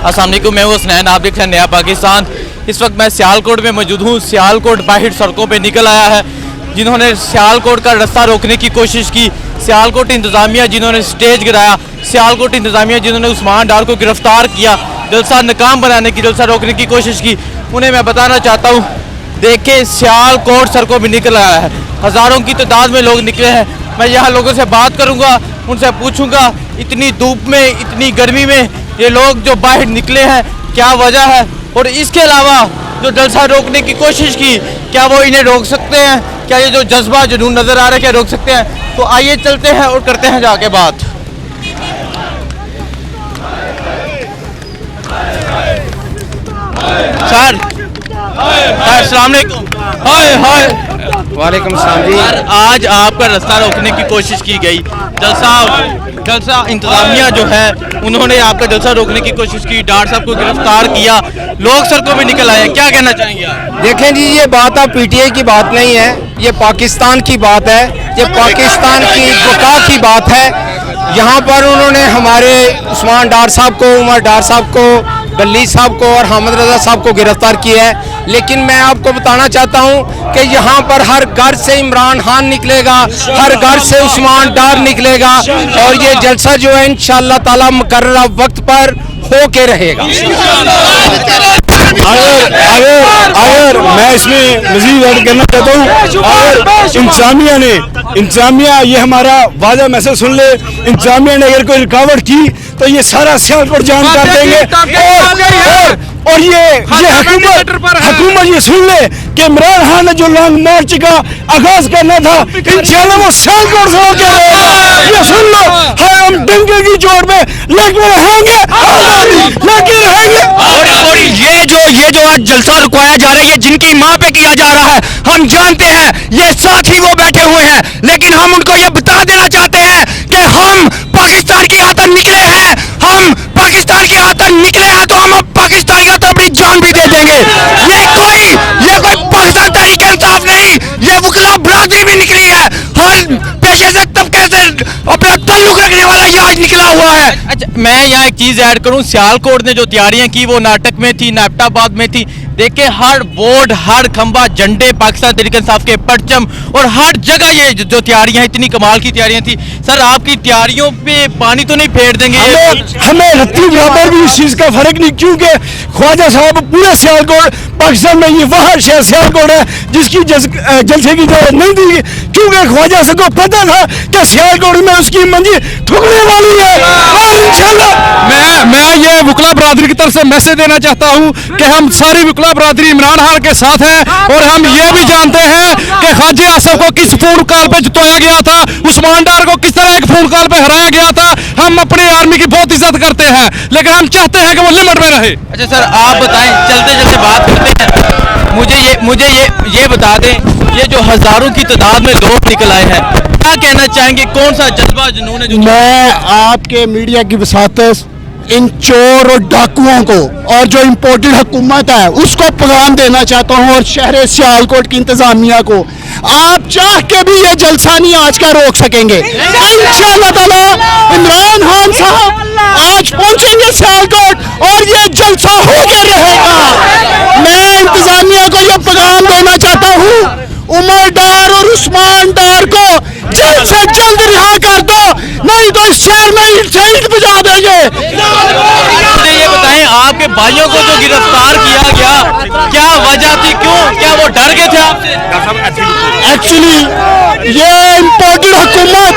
अस्सलाम वालेकुम, मैं हूं हसनैन, आप देख रहे हैं नया पाकिस्तान। इस वक्त मैं सियालकोट में मौजूद हूं। सियालकोट बाहर सड़कों पे निकल आया है जिन्होंने सियालकोट का रास्ता रोकने की कोशिश की, सियालकोट इंतज़ामिया जिन्होंने स्टेज गिराया, सियालकोट इंतज़ामिया जिन्होंने उस्मान डार को गिरफ्तार किया, जलसा नाकाम बनाने की, जलसा रोकने की कोशिश की, उन्हें मैं बताना चाहता हूँ। देखिए सियालकोट सड़कों में निकल आया है, हज़ारों की तादाद में लोग निकले हैं। मैं यहाँ लोगों से बात करूँगा, उनसे पूछूँगा इतनी धूप में, इतनी गर्मी में ये लोग जो बाहर निकले हैं क्या वजह है, और इसके अलावा जो जलसा रोकने की कोशिश की क्या वो इन्हें रोक सकते हैं, क्या ये जो जज्बा जुनून नज़र आ रहा है क्या रोक सकते हैं। तो आइए चलते हैं और करते हैं जाके बात। सर अस्सलाम वालेकुम। वालेकुम सलाम जी। आज आपका रास्ता रोकने की कोशिश की गई, जलसा इंतज़ामिया जो है उन्होंने आपका जलसा रोकने की कोशिश की, डार साहब को गिरफ्तार किया, लोग सड़कों पे निकल आए, क्या कहना चाहेंगे आप? देखें जी, ये बात अब पीटीआई की बात नहीं है, ये पाकिस्तान की बात है, ये पाकिस्तान की बका की बात है। यहाँ पर उन्होंने हमारे उस्मान डार साहब को, उमर डार साहब को, गली साहब को और हामिद रजा साहब को गिरफ्तार किया है। लेकिन मैं आपको बताना चाहता हूँ कि यहाँ पर हर घर से इमरान खान निकलेगा, हर घर से उस्मान डार निकलेगा, और ये जलसा जो है इंशाअल्लाह ताला मुकर्रर वक्त पर होके रहेगा। अगर मैं इसमें मजीद ऐड करना चाहता हूँ, अगर इंतजामिया ये हमारा वादा मैसेज सुन ले, इंतजामिया ने अगर कोई रुकावट की तो ये सारा सियालकोट जाम कर देंगे। और ये हुकूमत ये सुन ले कि इमरान खान ने जो लॉन्ग मार्च का आगाज करना था इंशाअल्लाह वो सियालकोट से होके रहेगा। ये सुन लो, हम डंके की जोर में लेकिन रहेंगे। और ये जो आज जलसा रुकवाया जा रहा है, ये जिनकी माँ पे किया जा रहा है, हम जानते हैं, ये साथ ही वो बैठे हुए हैं, लेकिन हम उनको ये बता देना चाहते हैं कि हम पाकिस्तान की खातिर निकले हैं, हम पाकिस्तान की खातिर निकले हैं, तो हम अब पाकिस्तान की खातिर अपनी जान भी दे देंगे। ये कोई पाकिस्तान तहरीक इंसाफ नहीं, ये वकला बरादरी भी निकली है, हर पेशे से तबके से अपना ताल्लुक रखने वाला ये आज निकला हुआ है। अच्छा, मैं यहाँ एक चीज़ ऐड करूँ, सियालकोट ने जो तैयारियां की वो नाटक में थी, नैपटाबाद में थी। देखिए हर बोर्ड, हर खंबा, झंडे, पाकिस्तान तहरीक इंसाफ के परचम, और हर जगह ये जो तैयारियां, इतनी कमाल की तैयारियां थी। सर आपकी तैयारियों पे पानी तो नहीं फेर देंगे? हमें रत्ती बराबर भी इस चीज़ का फर्क नहीं, क्योंकि ख्वाजा साहब पूरे सियालकोट पाकिस्तान में ये वह शहर सियालकोट है जिसकी जलसे की जरूरत नहीं थी, क्योंकि ख्वाजा साहब को पता था कि सियालकोट में उसकी मंजी ठुकने वाली है। और इंशाल्लाह मैं ये वकला बरादरी की तरफ से मैसेज देना चाहता हूँ कि हम सारी वकला बरादरी इमरान खान के साथ हैं, और हम ये भी जानते हैं कि ख्वाजा आसफ को किस फोन कॉल पे जितवाया गया था, उस्मान डार को किस तरह एक फोन कॉल पे हराया गया था। हम अपनी आर्मी की बहुत इज्जत करते हैं, लेकिन हम चाहते हैं कि वो लिमिट में रहे। अच्छा सर आप बताएं, चलते चलते बात करते हैं, मुझे ये बता दें, ये जो हजारों की तादाद में लोग निकल आए हैं, क्या कहना चाहेंगे, कौन सा जज्बा जुनून है जो? मैं आपके मीडिया की वसातत इन चोर और डाकुओं को और जो इम्पोर्टेड हुकूमत है उसको पैगाम देना चाहता हूँ, और शहर सियालकोट की इंतजामिया को, आप चाह के भी ये जलसा नहीं आज का रोक सकेंगे। इंशाअल्लाह ताला इमरान खान साहब आज पहुंचेंगे सियालकोट और ये जलसा होके रहेगा। मैं इंतजामिया को ये पैगाम देना चाहता हूँ, उमर डार और उस्मान डार को जल्द से जल्द रिहा कर दो, नहीं तो इस शहर में ईंट से ईंट बजा देंगे। मुझे ये बताएं, आपके भाइयों को जो गिरफ्तार किया गया क्या वजह थी, क्यों, क्या वो डर गए थे आपसे? एक्चुअली ये इम्पोर्टेड हुकूमत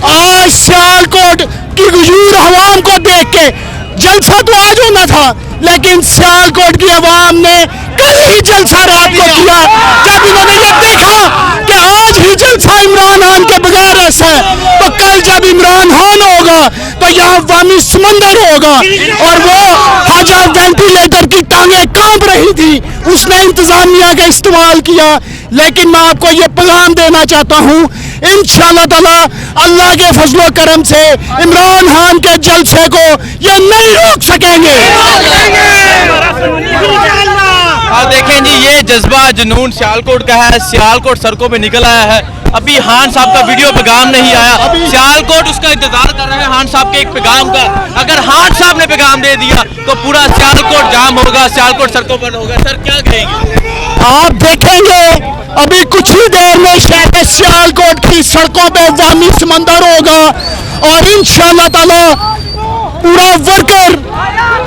आज सियालकोट की गुजूर अवाम को देख के, जलसा तो आज होना था लेकिन सियालकोट की अवाम ने कल ही जलसा रात को किया, जब इन्होंने ये देखा कि आज ही जलसा इमरान खान के बगैर ऐसा है, तो कल जब इमरान खान होगा तो यहाँ वामी समंदर होगा। और वो ख्वाजा वेंटिलेटर की टांगें कांप रही थी, उसने इंतजामिया का इस्तेमाल किया। लेकिन मैं आपको ये पैगाम देना चाहता हूँ, इंशाअल्लाह ताला अल्लाह के फजलो करम से इमरान खान के जलसे को ये नहीं रोक सकेंगे। और देखें जी ये जज्बा जुनून सियालकोट का है, सियालकोट सड़कों पे निकल आया है। अभी खान साहब का वीडियो पैगाम नहीं आया, सियालकोट उसका इंतजार कर रहे हैं खान साहब के एक पैगाम का। अगर खान साहब ने पैगाम दे दिया तो पूरा सियालकोट जाम होगा, सियालकोट सड़कों पर होगा। सर क्या कहेंगे? आप देखेंगे अभी कुछ ही देर में शहर सियालकोट की सड़कों पे वामी समंदर होगा और इंशाल्लाह ताला पूरा वर्कर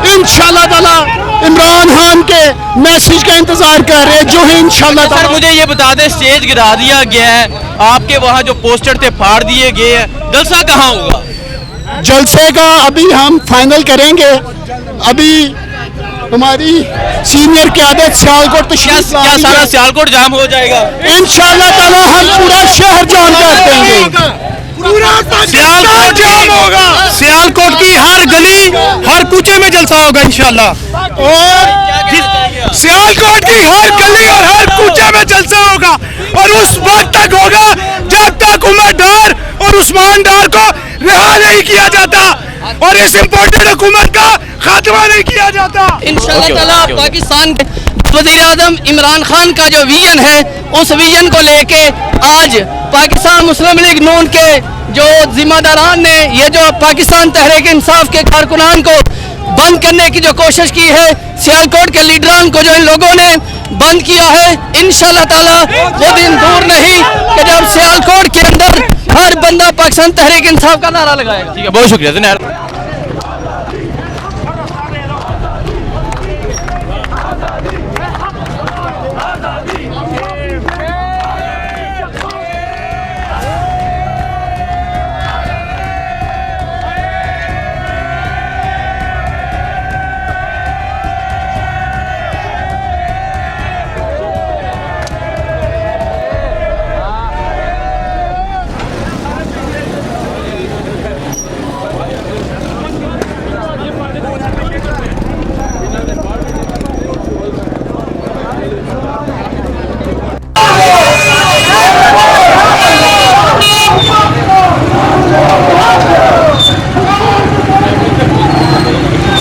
इंशाल्लाह ताला इमरान खान के मैसेज का इंतजार कर रहे हैं जो है इंशाल्लाह सर ताला। मुझे ये बता दें, स्टेज गिरा दिया गया है, आपके वहाँ जो पोस्टर थे फाड़ दिए गए हैं, जलसा कहाँ होगा? जलसे का अभी हम फाइनल करेंगे। अभी हमारी सीनियर क़यादत सियालकोट तशरीफ ला क्या रही सारा है। सियालकोट जाम हो जाएगा? इंशाल्लाह ताला हम पूरा शहर जाम कर देंगे। सियालकोट जाम होगा, सियालकोट की हर गली हर कूचे में जलसा होगा इंशाल्लाह। और सियालकोट की हर गली और हर कूचे में जलसा होगा और उस वक्त तक होगा जब तक उमर डार और उस्मान डार को रिहा नहीं किया जाता और इस इम्पोर्टेड हुकूमत का खात्मा नहीं किया जाता। इंशाल्लाह ताला पाकिस्तान के वज़ीर आज़म इमरान खान का जो विजन है उस विजन को लेके आज पाकिस्तान मुस्लिम लीग नून के जो जिम्मेदारान ने ये जो पाकिस्तान तहरीक इंसाफ के कारकुनान को बंद करने की जो कोशिश की है, सियालकोट के लीडरान को जो इन लोगों ने बंद किया है, इंशाल्लाह ताला वो दिन दूर नहीं कि जब सियालकोट के अंदर हर बंदा पाकिस्तान तहरीक इंसाफ का नारा लगाएगा। ठीक है, बहुत शुक्रिया ज़नार।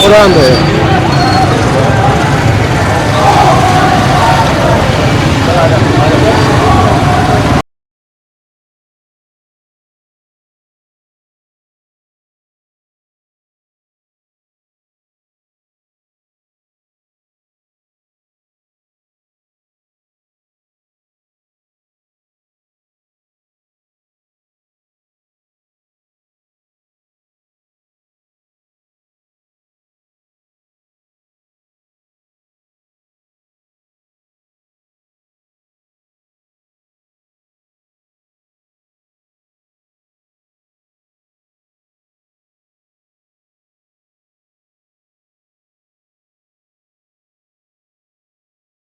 Grande.